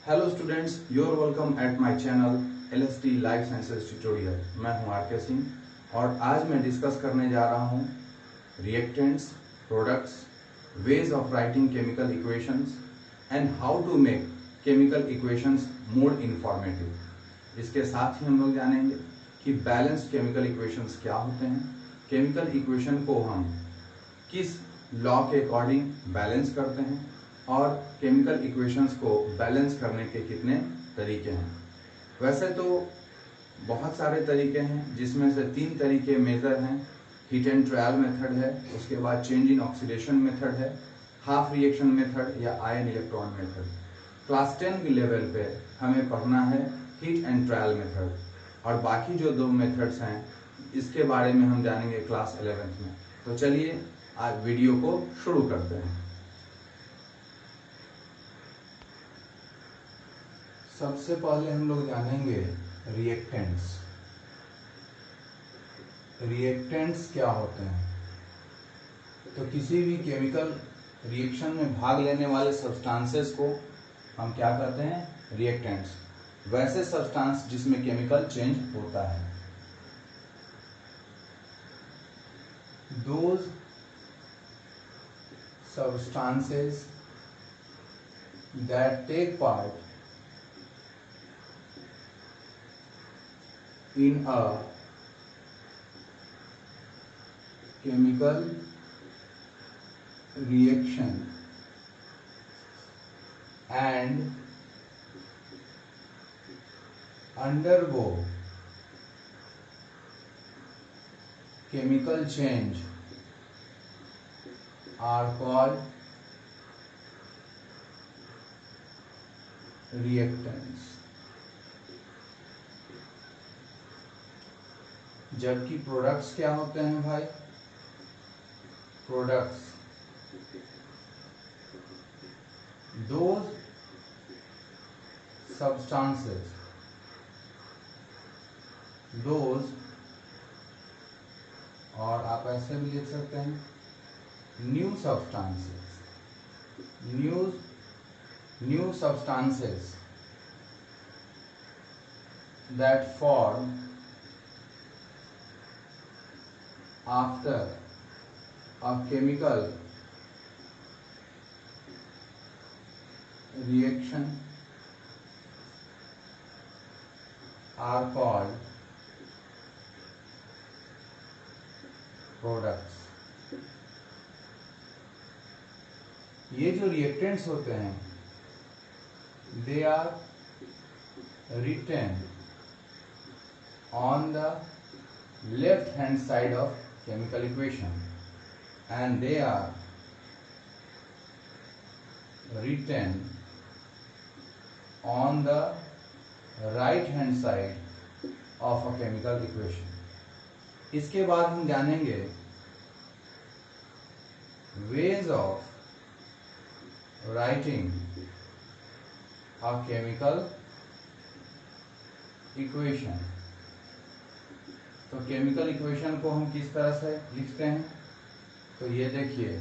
Hello students, you are welcome at my channel LST life sciences tutorial. मैं हूं RK Singh और आज मैं डिस्कस करने जा रहा हूं reactants, products, ways of writing chemical equations and how to make chemical equations more informative. इसके साथ ही हम लोग जानेंगे कि बैलेंस्ड केमिकल इक्वेशंस क्या होते हैं, केमिकल इक्वेशन को हम किस लॉ के अकॉर्डिंग बैलेंस करते हैं और केमिकल इक्वेशंस को बैलेंस करने के कितने तरीके हैं। वैसे तो बहुत सारे तरीके हैं, जिसमें से 3 तरीके मेजर हैं। हीट एंड ट्रायल मेथड है, उसके बाद चेंज इन ऑक्सीडेशन मेथड है, हाफ रिएक्शन मेथड या आयन इलेक्ट्रॉन मेथड। क्लास 10 के लेवल पे हमें पढ़ना है हीट एंड ट्रायल मेथड, और बाकी जो 2 मेथड्स हैं इसके बारे में हम जानेंगे क्लास 11th में। तो चलिए आज वीडियो को शुरू करते हैं। सबसे पहले हम लोग जानेंगे रिएक्टेंट्स। रिएक्टेंट्स क्या होते हैं? तो किसी भी केमिकल रिएक्शन में भाग लेने वाले सब्सटेंसेस को हम क्या कहते हैं? रिएक्टेंट्स। वैसे सब्सटेंस जिसमें केमिकल चेंज होता है। Those substances that take part in a chemical reaction and undergo chemical change are called reactants। जबकि प्रोडक्ट्स क्या होते हैं भाई? प्रोडक्ट्स those substances, those, और आप ऐसे भी लिख सकते हैं new substances, new substances that form after a chemical reaction are called products। ये जो रिएक्टेंट्स होते हैं they are written on the left hand side of chemical equation and they are written on the right hand side of a chemical equation। इसके बाद हम जानेंगे ways of writing a chemical equation। तो chemical equation को हम किस तरह से लिखते हैं? तो ये देखिए,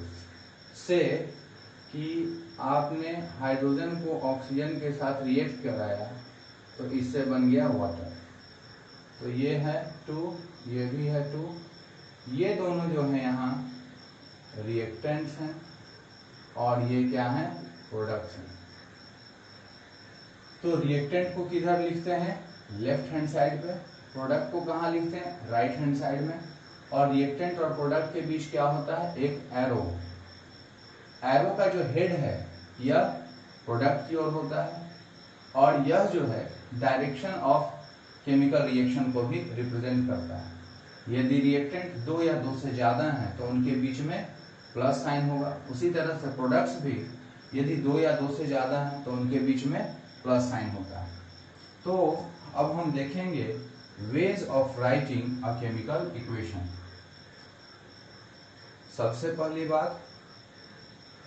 से कि आपने हाइड्रोजन को ऑक्सीजन के साथ रिएक्ट कराया तो इससे बन गया वाटर। तो ये है 2, ये भी है 2, ये दोनों जो हैं यहाँ रिएक्टेंट्स हैं और ये क्या हैं? प्रोडक्ट्स हैं। तो रिएक्टेंट को किधर लिखते हैं? लेफ्ट हैंड साइड पे। प्रोडक्ट को कहाँ लिखते हैं? राइट हैंड साइड में। और रिएक्टेंट और प्रोडक्ट के बीच क्या होता है? एक एरो। एरो का जो हेड है यह प्रोडक्ट की ओर होता है और यह जो है डायरेक्शन ऑफ केमिकल रिएक्शन को भी रिप्रेजेंट करता है। यदि रिएक्टेंट 2 या 2 से ज्यादा हैं तो उनके बीच में प्लस साइन होगा। उसी तरह से प्रोडक्ट्स भी यदि 2 या 2 से ज्यादा हैं तो उनके बीच में प्लस साइन होता है। तो अब हम देखेंगे ways of writing a chemical equation. सबसे पहली बात,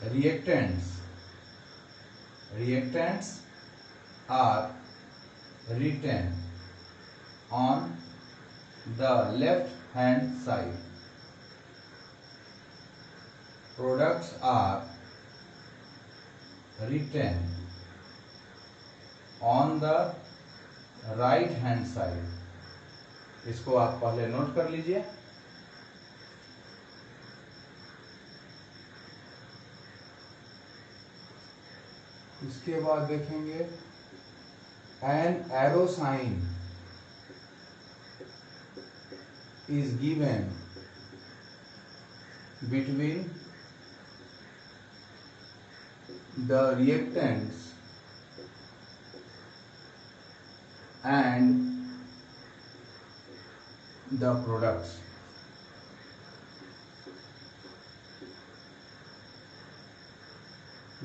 reactants are written on the left hand side. Products are written on the right hand side. इसको आप पहले नोट कर लीजिए। इसके बाद देखेंगे an arrow sign is given between the reactants and the products.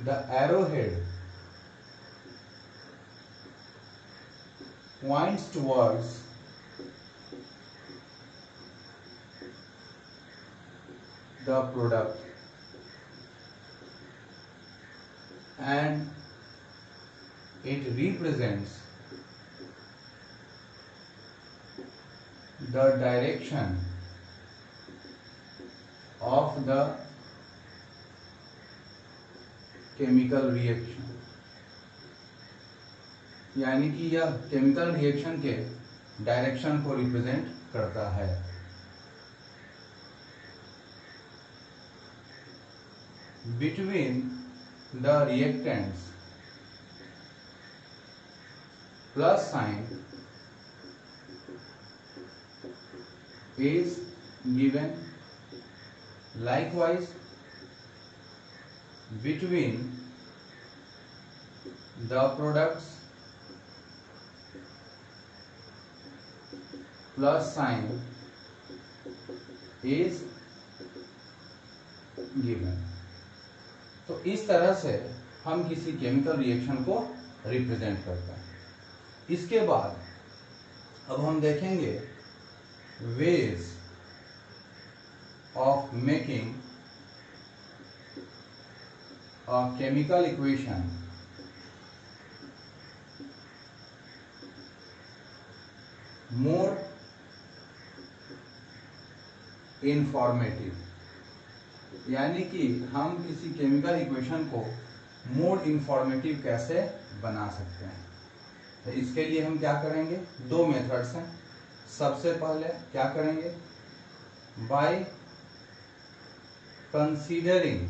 The arrowhead points towards the product and it represents the direction of the chemical reaction। यानी कि यह केमिकल रिएक्शन के डायरेक्शन को रिप्रेजेंट करता है। Between the reactants plus sign is given, likewise between the products plus sign is given। तो इस तरह से हम किसी केमिकल रिएक्शन को रिप्रेजेंट करते हैं। इसके बाद अब हम देखेंगे ways of making a chemical equation more informative. यानी कि हम किसी केमिकल इक्वेशन को मोर इंफॉर्मेटिव कैसे बना सकते हैं। तो इसके लिए हम क्या करेंगे, दो मेथड्स हैं। सबसे पहले क्या करेंगे, by considering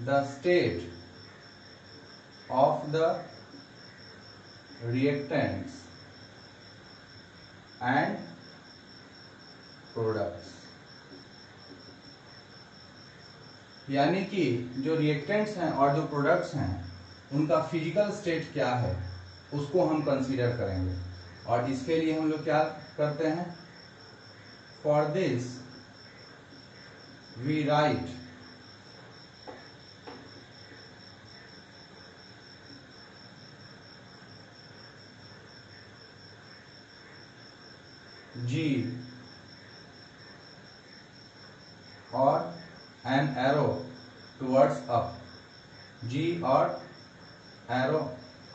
the state of the reactants and products. यानी कि जो रिएक्टेंट्स हैं और जो प्रोडक्ट्स हैं उनका फिजिकल स्टेट क्या है उसको हम कंसीडर करेंगे। और इसके लिए हम लोग क्या करते हैं, for this we write G और an arrow towards up, G और arrow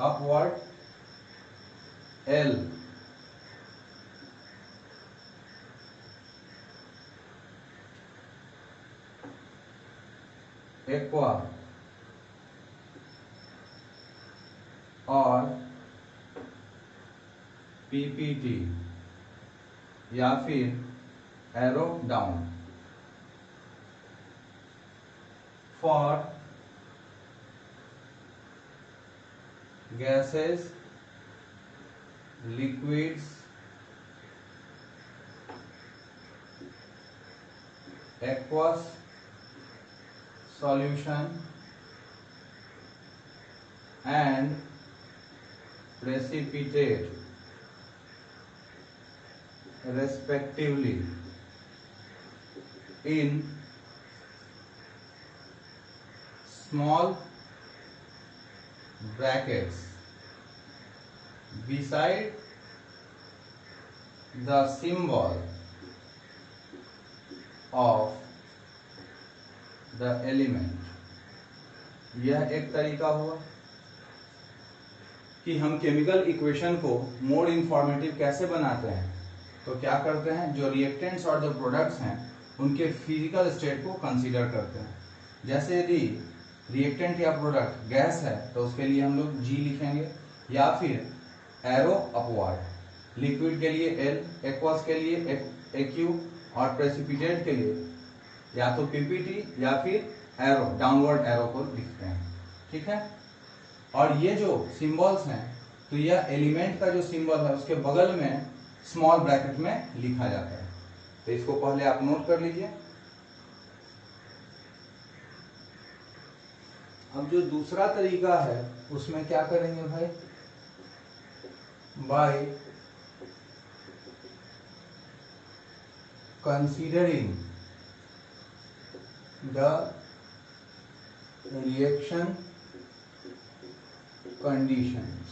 upward L, aqua और PPT या फिर arrow down. For gases, liquids, aqueous solution and precipitate respectively in small brackets beside the symbol of the element। यह एक तरीका हुआ कि हम केमिकल इक्वेशन को मोर इंफॉर्मेटिव कैसे बनाते हैं। तो क्या करते हैं, जो रिएक्टेंट्स और जो प्रोडक्ट्स हैं उनके फिजिकल स्टेट को कंसीडर करते हैं। जैसे यदि रिएक्टेंट या प्रोडक्ट गैस है तो उसके लिए हम लोग G लिखेंगे, या फिर एरो अपवर्ड। लिक्विड के लिए L, एक्वस के लिए AQ और प्रेसिपिटेट के लिए या तो PPT या फिर एरो, डाउनवर्ड एरो को लिखते हैं। ठीक है, और ये जो सिंबल्स हैं तो यह एलिमेंट का जो सिंबल है उसके बगल में स्मॉल ब्रैकेट में लिखा जाता है। तो इसको पहले आप नोट कर लीजिए। अब जो दूसरा तरीका है उसमें क्या करेंगे भाई, by considering the reaction conditions,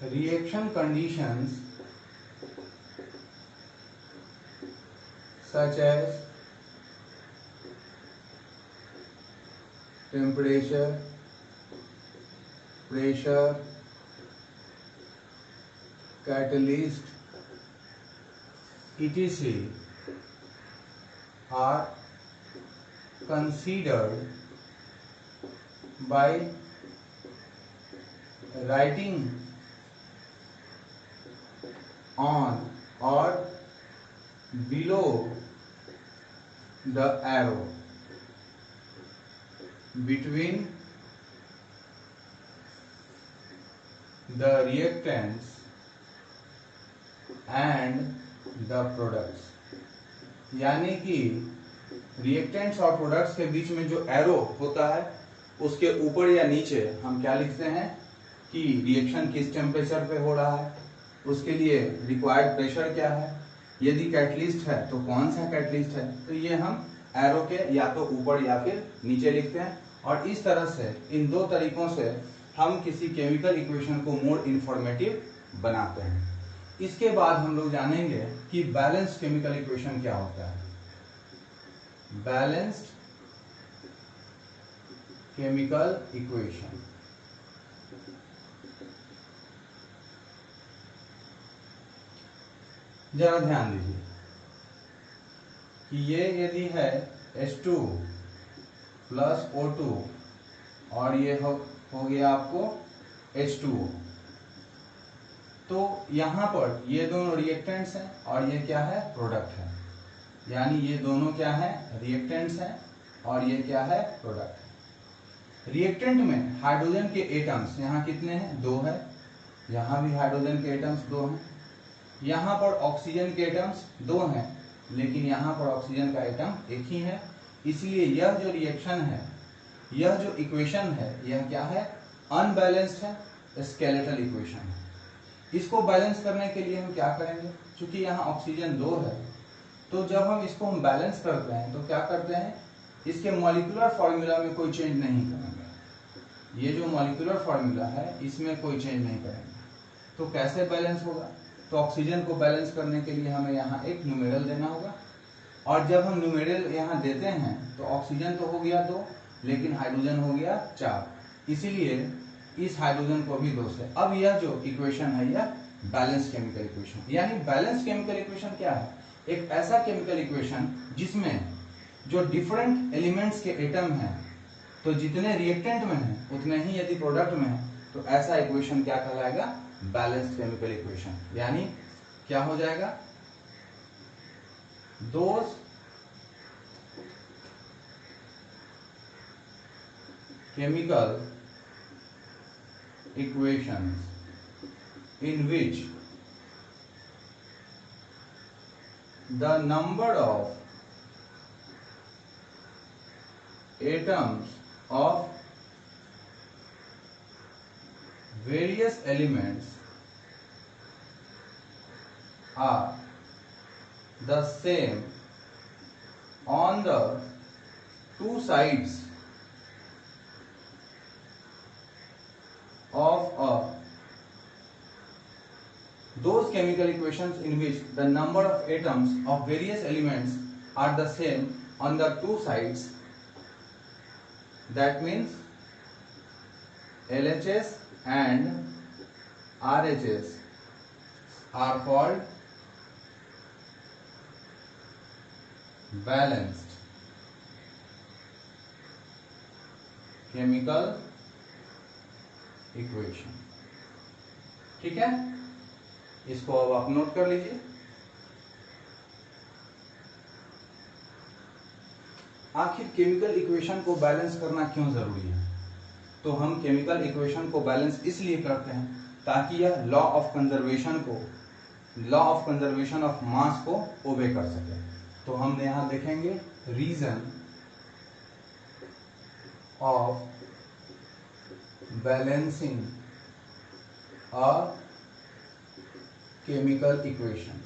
reaction conditions such as temperature, pressure, catalyst, etc. are considered by writing on or below the arrow between the reactants and the products। यानी कि रिएक्टेंट्स और प्रोडक्ट्स के बीच में जो एरो होता है उसके ऊपर या नीचे हम क्या लिखते हैं कि रिएक्शन किस टेम्परेचर पे हो रहा है, उसके लिए रिक्वायर्ड प्रेशर क्या है, यदि कैटलिस्ट है तो कौन सा कैटलिस्ट है। तो ये हम एरो के या तो ऊपर या फिर नीचे लिखते हैं। और इस तरह से इन दो तरीकों से हम किसी केमिकल इक्वेशन को मोर इंफॉर्मेटिव बनाते हैं। इसके बाद हम लोग जानेंगे कि बैलेंस्ड केमिकल इक्वेशन क्या होता है। बैलेंस्ड केमिकल इक्वेशन, जरा ध्यान दीजिए कि ये यदि है H2 प्लस O2 और ये हो गया आपको H2O, तो यहां पर ये दोनों रिएक्टेंट्स हैं और ये क्या है, प्रोडक्ट है। यानी ये दोनों क्या है, रिएक्टेंट्स हैं और ये क्या है, प्रोडक्ट है। रिएक्टेंट में हाइड्रोजन के एटम्स यहाँ कितने हैं, 2 है। यहाँ भी हाइड्रोजन के एटम्स 2 हैं। यहाँ पर ऑक्सीजन के एटम्स 2 हैं, लेकिन यहाँ पर ऑक्सीजन का एटम एक ही है। इसलिए यह जो रिएक्शन है, यह जो इक्वेशन है, यह क्या है, अनबैलेंस्ड है, स्केलेटल इक्वेशन है। इसको बैलेंस करने के लिए हम क्या करेंगे, क्योंकि यहाँ ऑक्सीजन 2 है, तो जब हम इसको हम बैलेंस करते हैं तो क्या करते हैं, इसके मॉलिक्यूलर फॉर्मूला में कोई चेंज नहीं करेंगे। ये जो मॉलिक्यूलर फॉर्मूला है इसमें कोई चेंज नहीं करेंगे। तो कैसे बैलेंस होगा, तो ऑक्सीजन को बैलेंस करने के लिए हमें यहाँ एक न्यूमेरल देना होगा। और जब हम न्यूमेरल यहाँ देते हैं तो ऑक्सीजन तो हो गया 2, लेकिन हाइड्रोजन हो गया 4, इसीलिए इस हाइड्रोजन को भी 2 से। अब यह जो इक्वेशन है यह बैलेंस केमिकल इक्वेशन। यानी बैलेंस केमिकल इक्वेशन क्या है, एक ऐसा केमिकल इक्वेशन जिसमें जो डिफरेंट एलिमेंट्स के एटम हैं, तो जितने रिएक्टेंट में हैं उतने ही यदि प्रोडक्ट में है, तो ऐसा इक्वेशन क्या कहलाएगा, बैलेंस्ड केमिकल इक्वेशन। यानी क्या हो जाएगा, those chemical equations in which the number of atoms of various elements are the same on the two sides of those chemical equations in which the number of atoms of various elements are the same on the two sides, that means LHS and RHS are called balanced chemical equation. ठीक है, इसको अब आप note कर लीजिए। आखिर chemical equation को balance करना क्यों जरूरी है? तो हम केमिकल इक्वेशन को बैलेंस इसलिए करते हैं ताकि यह law of conservation of mass को ओबे कर सके। तो हम यहां देखेंगे reason of balancing a chemical equation.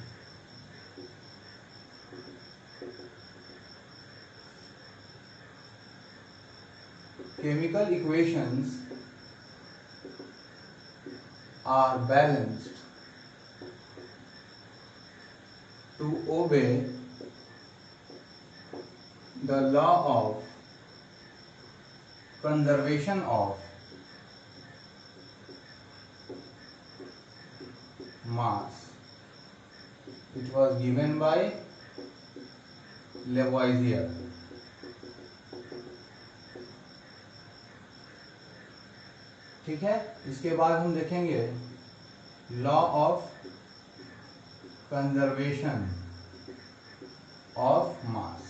Chemical equations are balanced to obey the law of conservation of mass. It was given by Lavoisier. ठीक है, इसके बाद हम देखेंगे law of conservation of mass.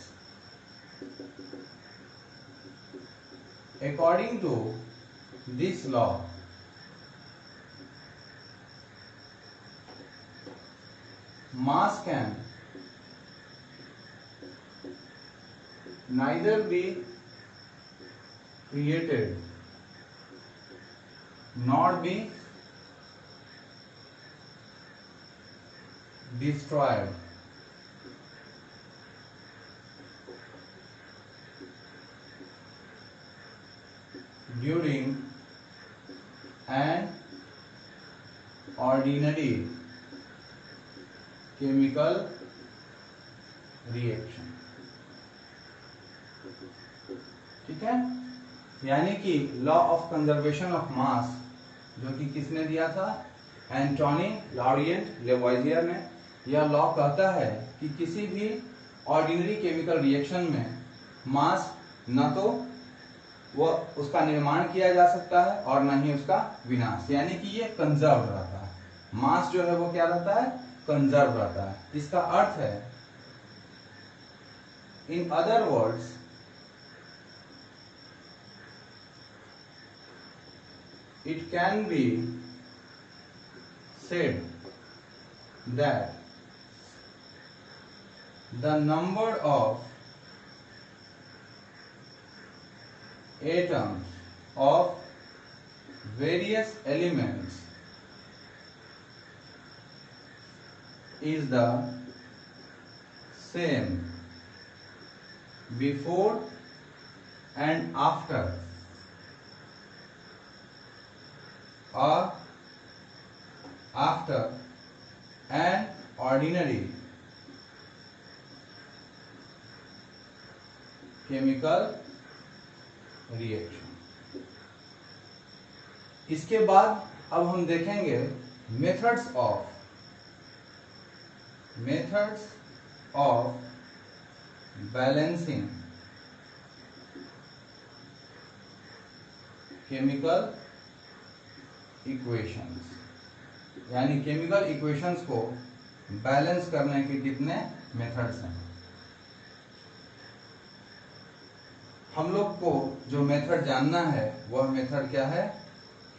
According to this law, mass can neither be created nor be destroyed during an ordinary chemical reaction। ठीक है, यानी कि लॉ ऑफ कंजर्वेशन ऑफ मास जो कि किसने दिया था? एंटोनी लॉरिएंट लेवॉइजियर ने। यह लॉ कहता है कि किसी भी ऑर्डिनरी केमिकल रिएक्शन में मास न तो वह उसका निर्माण किया जा सकता है और न ही उसका विनाश, यानी कि ये कंजर्व रहता है। मास जो है वो क्या रहता है? कंजर्व रहता है। इसका अर्थ है, in other words, it can be said that the number of atoms of various elements is the same before and after or after an ordinary chemical reaction। इसके बाद अब हम देखेंगे methods of balancing chemical equations, यानी chemical equations को balance करने के कितने मेथड्स हैं। हम लोग को जो मेथड जानना है वह मेथड क्या है?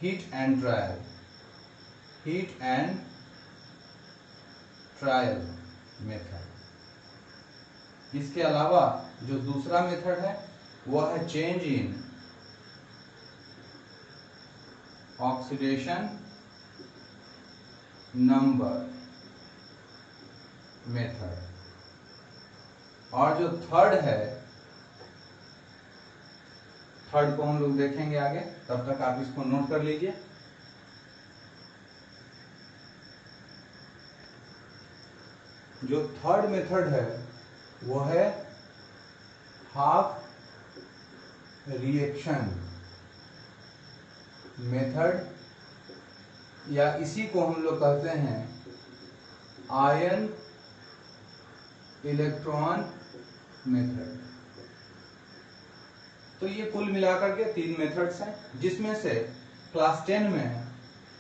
Heat and trial method. इसके अलावा जो दूसरा मेथड है वह है change in oxidation number method, और जो थर्ड है, थर्ड को हम लोग देखेंगे आगे, तब तक आप इसको नोट कर लीजिए। जो थर्ड मेथड है वो है हाफ रिएक्शन मेथड, या इसी को हम लोग कहते हैं आयन इलेक्ट्रॉन मेथड। तो ये कुल मिलाकर के 3 मेथड्स हैं, जिसमें से क्लास 10 में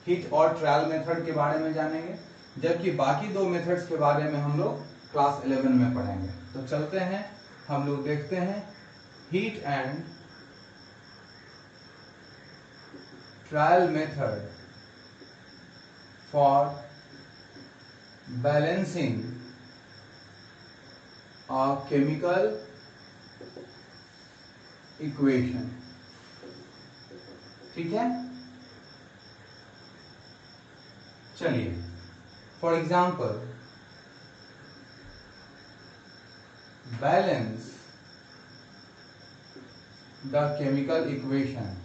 हिट और ट्रायल मेथड के बारे में जानेंगे, जबकि बाकी 2 मेथड्स के बारे में हम लोग क्लास 11 में पढ़ेंगे। तो चलते हैं, हम लोग देखते हैं hit and trial method for balancing a chemical equation। ठीक है, चलिए for example balance the chemical equation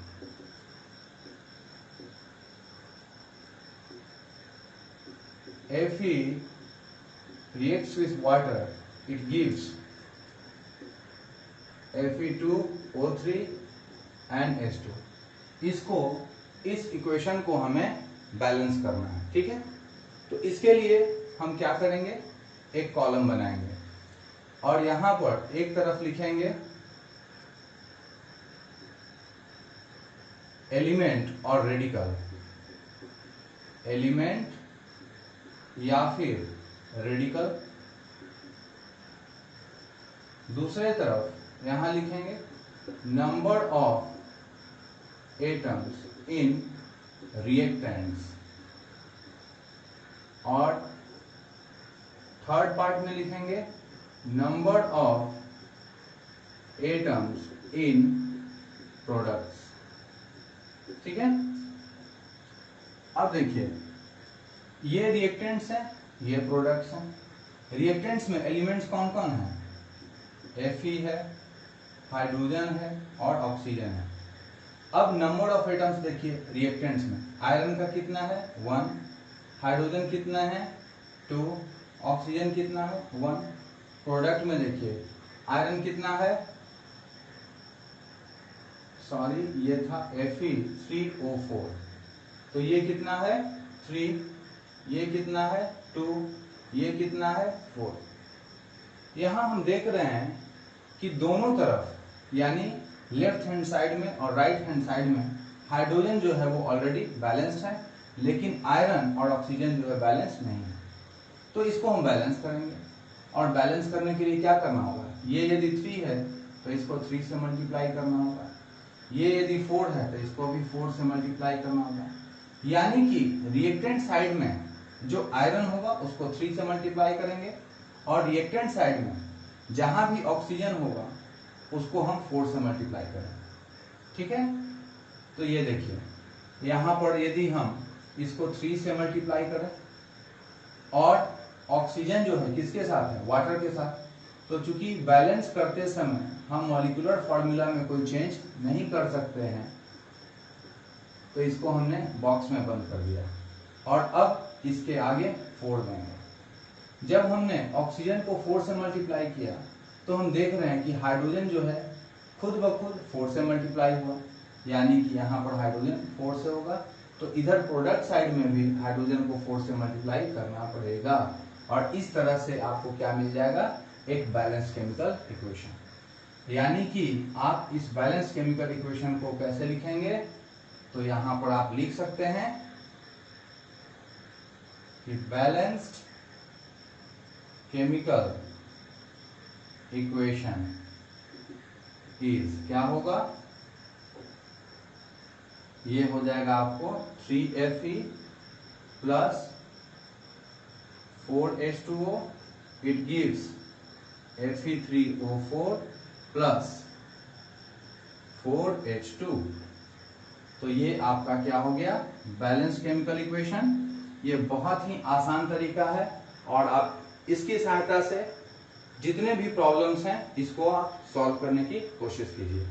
Fe reacts with water, it gives Fe2O3 and H2। इसको, इस इक्वेशन को हमें बैलेंस करना है। ठीक है, तो इसके लिए हम क्या करेंगे, एक कॉलम बनाएंगे और यहां पर एक तरफ लिखेंगे एलिमेंट और रेडिकल, एलिमेंट या फिर रेडिकल। दूसरे तरफ यहां लिखेंगे number of atoms in reactants, और थर्ड पार्ट में लिखेंगे number of atoms in products. ठीक है, अब देखिए ये रिएक्टेंट्स हैं, ये प्रोडक्ट्स हैं। रिएक्टेंट्स में एलिमेंट्स कौन कौन है, Fe है, हाइड्रोजन है और ऑक्सीजन है। अब नंबर ऑफ एटम्स देखिए रिएक्टेंट्स में, आयरन का कितना है 1, हाइड्रोजन कितना है 2, ऑक्सीजन कितना है 1। प्रोडक्ट में देखिए आयरन कितना है, सॉरी ये था Fe3O4, तो ये कितना है 3, ये कितना है 2, ये कितना है 4। यहां हम देख रहे हैं कि दोनों तरफ यानी लेफ्ट हैंड साइड में और राइट हैंड साइड में हाइड्रोजन जो है वो ऑलरेडी बैलेंस्ड है, लेकिन आयरन और ऑक्सीजन जो है बैलेंस नहीं है। तो इसको हम बैलेंस करेंगे, और बैलेंस करने के लिए क्या करना होगा, ये यदि 3 है तो इसको 3 से मल्टीप्लाई करना होगा, ये यदि 4 है तो इसको भी 4 से मल्टीप्लाई करना होगा। यानी कि रिएक्टेंट साइड में जो आयरन होगा उसको 3 से मल्टीप्लाई करेंगे, और रिएक्टेंट साइड में जहां भी ऑक्सीजन होगा उसको हम 4 से मल्टीप्लाई करेंगे। ठीक है, तो ये देखिए यहां पर यदि हम इसको 3 से मल्टीप्लाई करें और ऑक्सीजन जो है किसके साथ है, वाटर के साथ, तो चूंकि बैलेंस करते समय हम मॉलिक्यूलर फॉर्मूला में कोई चेंज नहीं कर सकते हैं, तो इसको हमने बॉक्स में बंद कर दिया और अब इसके आगे 4 देंगे। जब हमने ऑक्सीजन को 4 से मल्टीप्लाई किया तो हम देख रहे हैं कि हाइड्रोजन जो है खुद ब खुद 4 से मल्टीप्लाई हुआ, यानी कि यहाँ पर हाइड्रोजन 4 से होगा, तो इधर प्रोडक्ट साइड में भी हाइड्रोजन को 4 से मल्टीप्लाई करना पड़ेगा, और इस तरह से आपको क्या मिल जाएगा, एक बैलेंस केमिकल इक्वेशन। यानी कि आप इस बैलेंस केमिकल इक्वेशन को कैसे लिखेंगे, तो यहां पर आप लिख सकते हैं कि बैलेंस्ड केमिकल इक्वेशन इज, क्या होगा, ये हो जाएगा आपको 3Fe plus 4H2O, it gives Fe3O4 plus 4H2। तो ये आपका क्या हो गया, बैलेंस केमिकल इक्वेशन। ये बहुत ही आसान तरीका है, और आप इसकी सहायता से जितने भी प्रॉब्लम्स हैं इसको आप सॉल्व करने की कोशिश कीजिए।